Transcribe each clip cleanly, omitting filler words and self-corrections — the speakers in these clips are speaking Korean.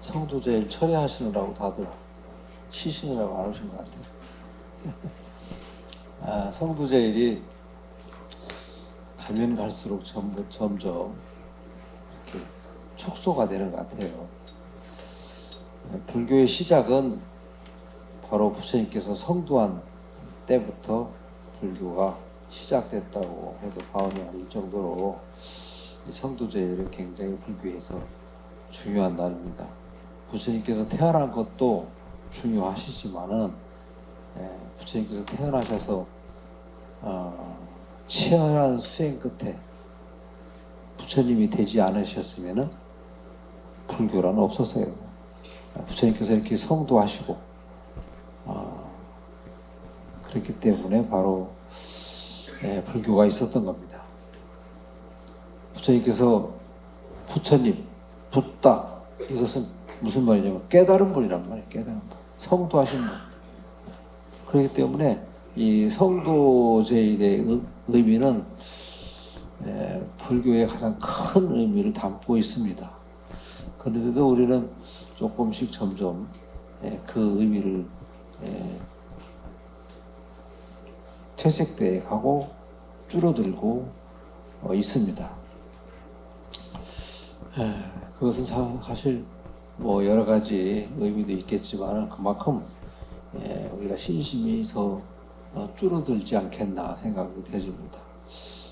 성도제일 철회하시느라고 다들 시신이라고 안 오신 것 같아요. 성도제일이 가면 갈수록 점점 이렇게 축소가 되는 것 같아요. 불교의 시작은 바로 부처님께서 성도한 때부터 불교가 시작됐다고 해도 과언이 아닐 정도로 이 성도제일은 굉장히 불교에서 중요한 날입니다. 부처님께서 태어난 것도 중요하시지만은 부처님께서 태어나셔서 치열한 수행 끝에 부처님이 되지 않으셨으면은 불교란 없었어요. 부처님께서 이렇게 성도하시고 그렇기 때문에 바로 불교가 있었던 겁니다. 부처님께서 부처님, 붓다 이것은 무슨 말이냐면 깨달은 분이란 말이에요. 깨달은 분, 성도하신 분. 그렇기 때문에 이 성도제일의 의미는 불교의 가장 큰 의미를 담고 있습니다. 그런데도 우리는 조금씩 점점 그 의미를 퇴색돼 가고 줄어들고 있습니다. 그것은 사실 뭐 여러 가지 의미도 있겠지만 그만큼 우리가 신심이 더 줄어들지 않겠나 생각이 되집니다.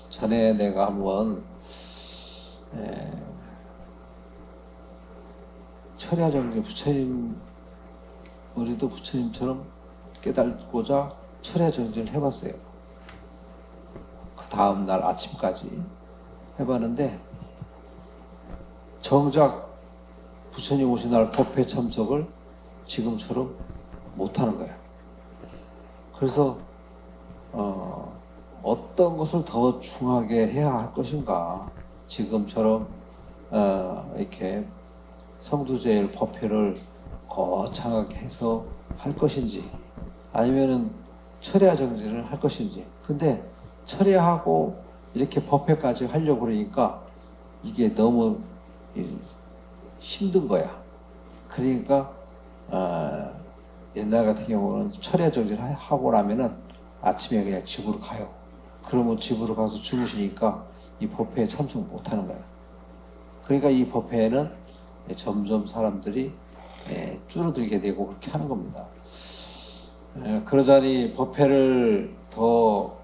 전에 내가 한번 철야정제 부처님 우리도 부처님처럼 깨닫고자 철야정제를 해봤어요. 그 다음 날 아침까지 해봤는데 정작 부처님 오신 날 법회 참석을 지금처럼 못하는 거야. 그래서 어떤 것을 더 중하게 해야 할 것인가, 지금처럼 이렇게 성도제일 법회를 거창하게 해서 할 것인지 아니면은 철야정제를 할 것인지. 근데 철야하고 이렇게 법회까지 하려고 그러니까 이게 너무 힘든 거야. 그러니까 옛날 같은 경우는 철야정제를 하고 나면은 아침에 그냥 집으로 가요. 그러면 집으로 가서 주무시니까 이 법회에 참석 못 하는 거야. 그러니까 이 법회에는 점점 사람들이 줄어들게 되고 그렇게 하는 겁니다. 그러자니 법회를 더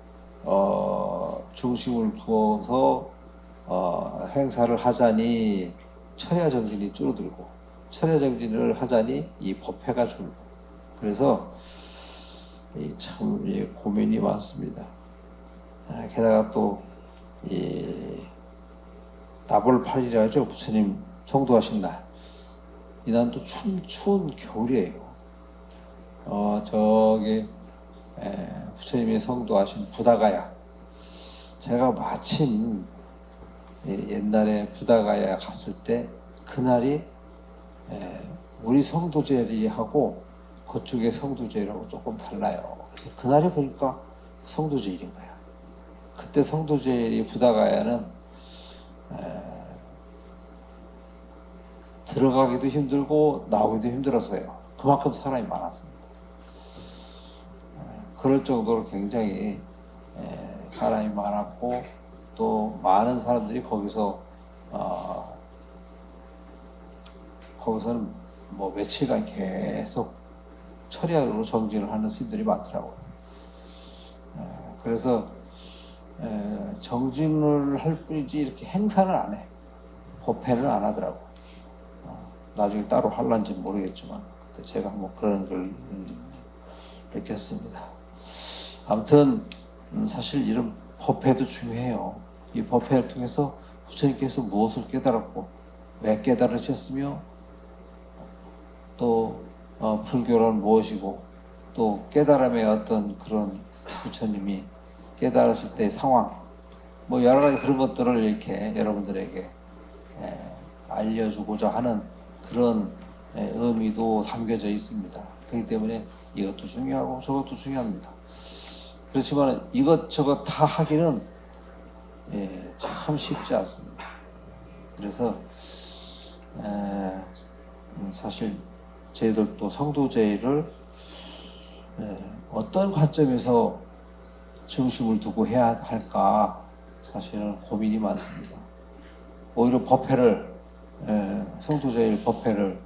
중심을 두어서 행사를 하자니 철야정진이 줄어들고, 철야정진을 하자니 이 법회가 줄고, 그래서 참 고민이 많습니다. 게다가 또 나벌 8일이라 하죠. 부처님 성도하신 날. 이날 또 추운 겨울이에요. 저기 부처님이 성도하신 부다가야. 제가 마침 옛날에 부다가야 갔을 때 그날이 우리 성도제일하고 그쪽의 성도제일하고 조금 달라요. 그래서 그날에 보니까 성도제일인 거야. 그때 성도제일이 부다가야는 들어가기도 힘들고 나오기도 힘들었어요. 그만큼 사람이 많았습니다. 그럴 정도로 굉장히 사람이 많았고 또 많은 사람들이 거기서는 뭐 며칠간 계속 철야로 정진을 하는 스님들이 많더라고요. 그래서 정진을 할 뿐이지 이렇게 행사는 안 해. 법회는 안 하더라고. 나중에 따로 할란지 모르겠지만 그때 제가 뭐 그런 걸 느꼈습니다. 아무튼 사실 이런 법회도 중요해요. 이 법회를 통해서 부처님께서 무엇을 깨달았고 왜 깨달으셨으며 또 불교란 무엇이고 또 깨달음의 어떤 그런 부처님이 깨달았을 때의 상황 뭐 여러 가지 그런 것들을 이렇게 여러분들에게 알려주고자 하는 그런 의미도 담겨져 있습니다. 그렇기 때문에 이것도 중요하고 저것도 중요합니다. 그렇지만 이것저것 다 하기는 참 쉽지 않습니다. 그래서 사실 저희들도 성도제를 어떤 관점에서 중심을 두고 해야 할까 사실은 고민이 많습니다. 오히려 법회를 성도제일 법회를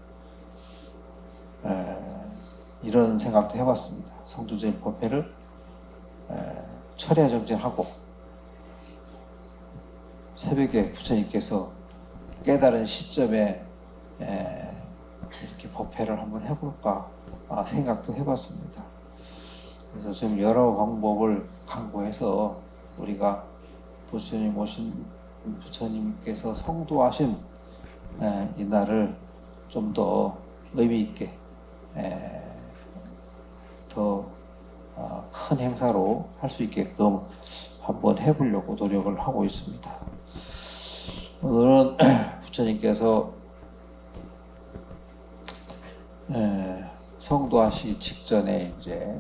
이런 생각도 해봤습니다. 성도제일 법회를 철야정진하고 새벽에 부처님께서 깨달은 시점에 이렇게 법회를 한번 해볼까 생각도 해봤습니다. 그래서 지금 여러 방법을 강구해서 우리가 부처님 오신 부처님께서 성도하신 이 날을 좀 더 의미 있게 더 큰 행사로 할 수 있게끔 한번 해보려고 노력을 하고 있습니다. 오늘은 부처님께서 성도하시 직전에 이제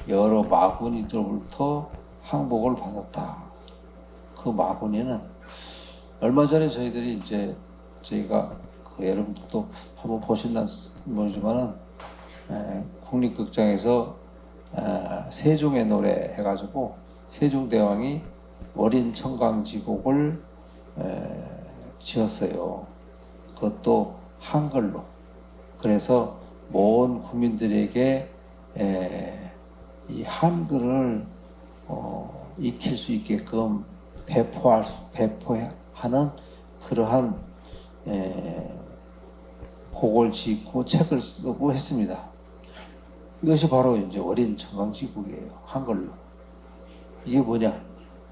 여러 마구니들로부터 항복을 받았다. 그 마구니는 얼마 전에 저희들이 저희가 여러분들도 한번 보셨나 모르지만은 국립극장에서 세종의 노래 해가지고 세종대왕이 어린 청강지곡을 지었어요. 그것도 한글로. 그래서 모든 국민들에게 이 한글을 익힐 수 있게끔 배포하는 그러한 곡을 짓고 책을 쓰고 했습니다. 이것이 바로 이제 어린 청강지곡이에요. 한글로. 이게 뭐냐?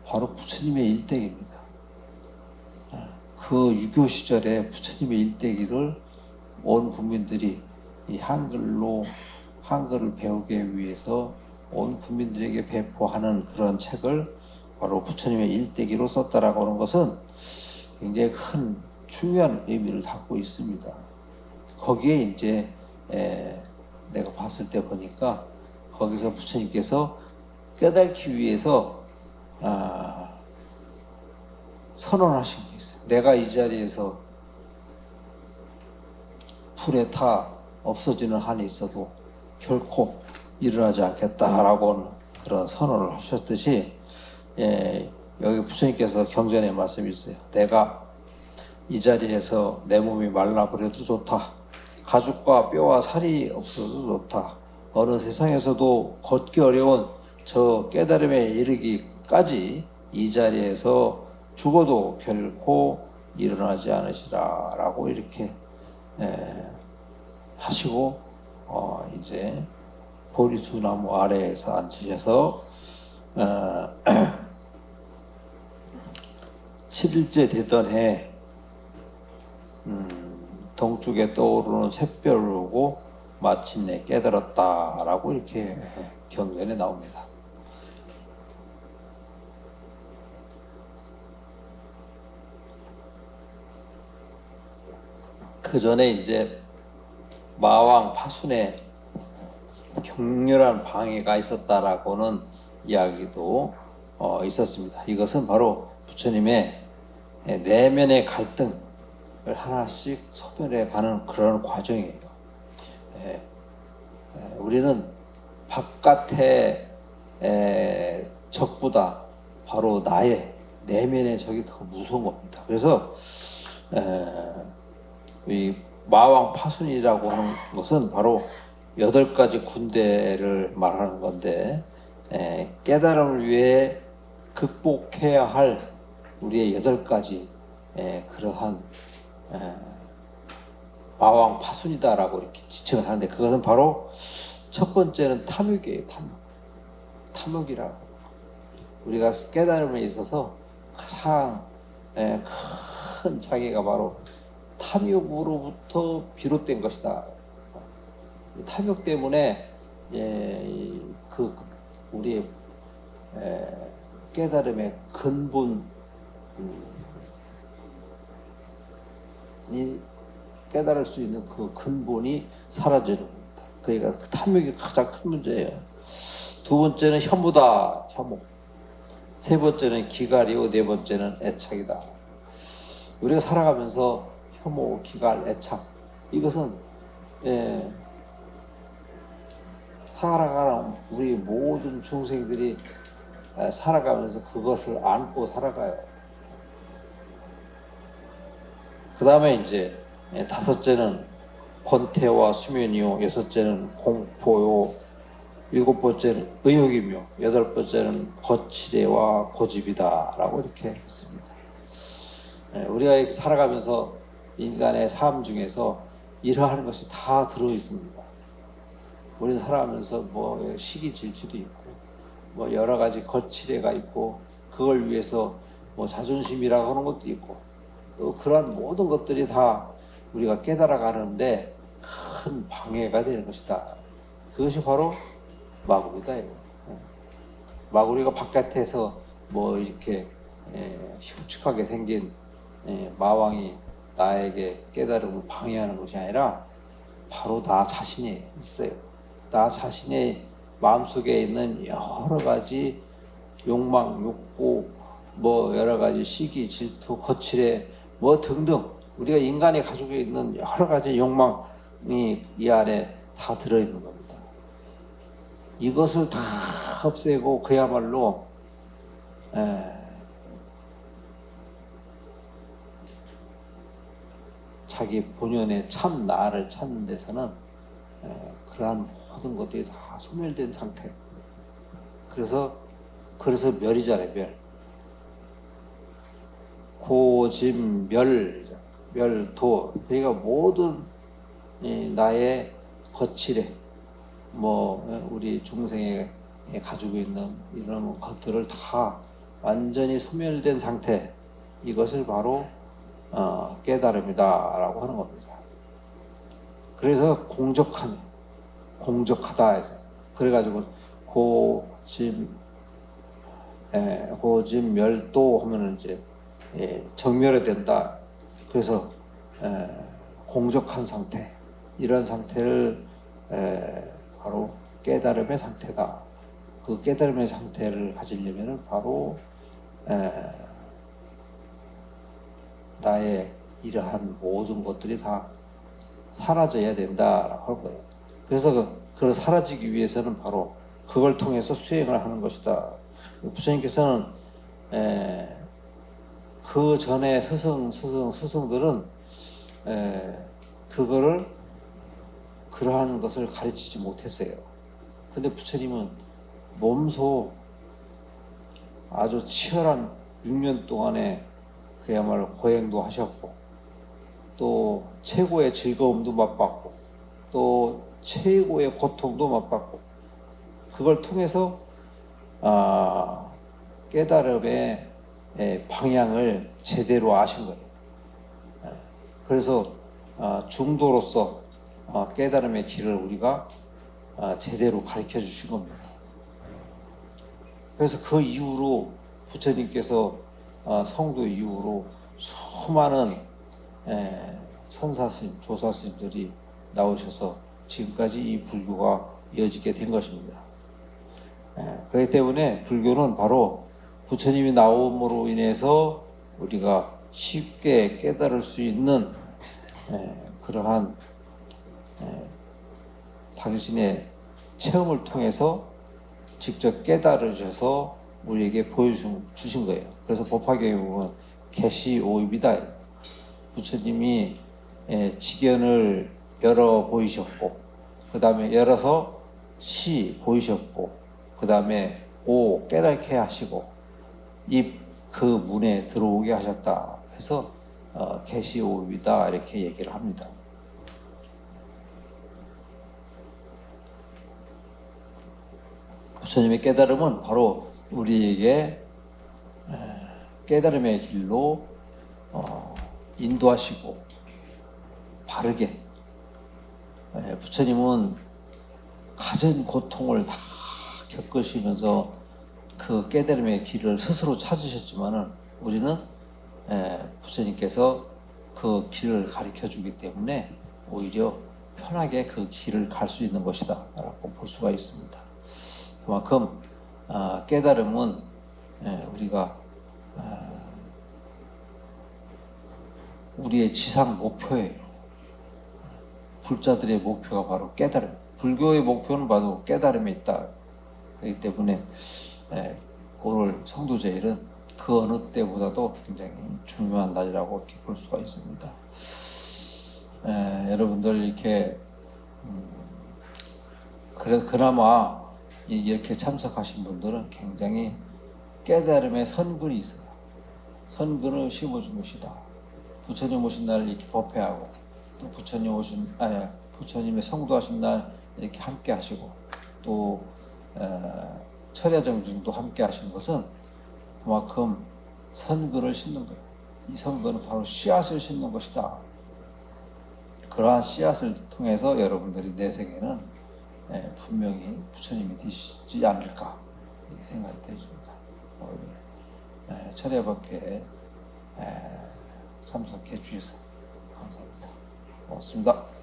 바로 부처님의 일대기입니다. 그 유교 시절에 부처님의 일대기를 온 국민들이 이 한글을 배우기 위해서 온 국민들에게 배포하는 그런 책을 바로 부처님의 일대기로 썼다라고 하는 것은 굉장히 큰 중요한 의미를 담고 있습니다. 거기에 이제 내가 봤을 때 보니까 거기서 부처님께서 깨닫기 위해서 선언하신 게 있어요. 내가 이 자리에서 불에 타 없어지는 한이 있어도 결코 일어나지 않겠다라고 하는 그런 선언을 하셨듯이 여기 부처님께서 경전에 말씀이 있어요. 내가 이 자리에서 내 몸이 말라버려도 좋다. 가죽과 뼈와 살이 없어도 좋다. 어느 세상에서도 걷기 어려운 저 깨달음에 이르기까지 이 자리에서 죽어도 결코 일어나지 않으시라 라고 이렇게 하시고 이제 보리수나무 아래에서 앉으셔서 7일째 되던 해 동쪽에 떠오르는 샛별을 보고 마침내 깨달았다라고 이렇게 경전에 나옵니다. 그 전에 이제 마왕 파순에 격렬한 방해가 있었다라고는 이야기도 있었습니다. 이것은 바로 부처님의 내면의 갈등을 하나씩 소멸해 가는 그런 과정이에요. 우리는 바깥의 적보다 바로 나의 내면의 적이 더 무서운 겁니다. 그래서 이 마왕 파순이라고 하는 것은 바로 8가지 군대를 말하는 건데 깨달음을 위해 극복해야 할 우리의 8가지 그러한 마왕 파순이다라고 이렇게 지칭을 하는데 그것은 바로 첫 번째는 탐욕이에요. 탐욕이라고 우리가 깨달음에 있어서 가장 큰 장애가 바로 탐욕으로부터 비롯된 것이다. 탐욕 때문에 우리의 깨달음의 근본이 깨달을 수 있는 그 근본이 사라지는 겁니다. 그러니까 그 탐욕이 가장 큰 문제예요. 두 번째는 혐오다. 혐오. 세 번째는 기갈이고 네 번째는 애착이다. 우리가 살아가면서 혐오, 기갈, 애착 이것은 예, 살아가는 우리 모든 중생들이 살아가면서 그것을 안고 살아가요. 그 다음에 이제 다섯째는 권태와 수면이요, 여섯째는 공포요, 일곱 번째는 의욕이며, 여덟 번째는 거칠애와 고집이다라고 이렇게 했습니다. 우리가 살아가면서 인간의 삶 중에서 이러한 것이 다 들어 있습니다. 우리는 살아가면서 뭐 시기 질투도 있고, 뭐 여러 가지 거칠애가 있고, 그걸 위해서 뭐 자존심이라고 하는 것도 있고, 또 그러한 모든 것들이 다 우리가 깨달아가는데 큰 방해가 되는 것이다. 그것이 바로 마구리다. 마구리가 바깥에서 뭐 이렇게 흉측하게 생긴 마왕이 나에게 깨달음을 방해하는 것이 아니라 바로 나 자신이 있어요. 나 자신의 마음속에 있는 여러 가지 욕망, 욕구, 뭐 여러 가지 시기, 질투, 거칠애 뭐 등등 우리가 인간이 가지고 있는 여러 가지 욕망이 이 안에 다 들어있는 겁니다. 이것을 다 없애고 그야말로 자기 본연의 참 나를 찾는 데서는 그러한 모든 것들이 다 소멸된 상태. 그래서 멸이잖아요, 멸. 고짐, 멸도. 그러니까 모든 나의 거칠애, 뭐 우리 중생에 가지고 있는 이런 것들을 다 완전히 소멸된 상태. 이것을 바로 깨달음이다라고 하는 겁니다. 그래서 공적하다 해서 그래가지고 고짐 멸도 하면은 이제 정멸이 된다. 그래서 공적한 상태, 이런 상태를 바로 깨달음의 상태다. 그 깨달음의 상태를 가지려면은 바로 나의 이러한 모든 것들이 다 사라져야 된다라고 할 거예요. 그래서 그걸 사라지기 위해서는 바로 그걸 통해서 수행을 하는 것이다. 부처님께서는 그 전에 스승들은 그거를 그러한 것을 가르치지 못했어요. 근데 부처님은 몸소 아주 치열한 6년 동안에 그야말로 고행도 하셨고, 또 최고의 즐거움도 맛봤고, 또 최고의 고통도 맛봤고, 그걸 통해서 깨달음의 방향을 제대로 아신 거예요. 그래서 중도로서 깨달음의 길을 우리가 제대로 가르쳐 주신 겁니다. 그래서 그 이후로 부처님께서 성도 이후로 수많은 선사스님, 조사스님들이 나오셔서 지금까지 이 불교가 이어지게 된 것입니다. 그렇기 때문에 불교는 바로 부처님이 나옴으로 인해서 우리가 쉽게 깨달을 수 있는 그러한 당신의 체험을 통해서 직접 깨달으셔서 우리에게 보여주신 거예요. 그래서 법화경에 보면 계시오입이다. 부처님이 지견을 열어 보이셨고, 그 다음에 열어서 시 보이셨고, 그 다음에 오 깨닫게 하시고, 입 그 문에 들어오게 하셨다 해서 계시오입이다 이렇게 얘기를 합니다. 부처님의 깨달음은 바로 우리에게 깨달음의 길로 인도하시고 바르게, 부처님은 가진 고통을 다 겪으시면서 그 깨달음의 길을 스스로 찾으셨지만은 우리는 부처님께서 그 길을 가르쳐 주기 때문에 오히려 편하게 그 길을 갈 수 있는 것이다 라고 볼 수가 있습니다. 그만큼 깨달음은 우리가 우리의 지상 목표예요. 불자들의 목표가 바로 깨달음. 불교의 목표는 바로 깨달음에 있다. 그렇기 때문에 오늘 성도제일은 그 어느 때보다도 굉장히 중요한 날이라고 이렇게 볼 수가 있습니다. 여러분들 이렇게 그나마 이렇게 참석하신 분들은 굉장히 깨달음의 선근이 있어요. 선근을 심어준 것이다. 부처님 오신 날 이렇게 법회하고 또 부처님의 성도하신 날 이렇게 함께 하시고 또 철야 정진도 함께 하신 것은 그만큼 선근을 심는 거예요. 이 선근은 바로 씨앗을 심는 것이다. 그러한 씨앗을 통해서 여러분들이 내생에는 분명히 부처님이 되시지 않을까 이렇게 생각이 되십니다. 철야 법회에 참석해 주셔서 감사합니다. 고맙습니다.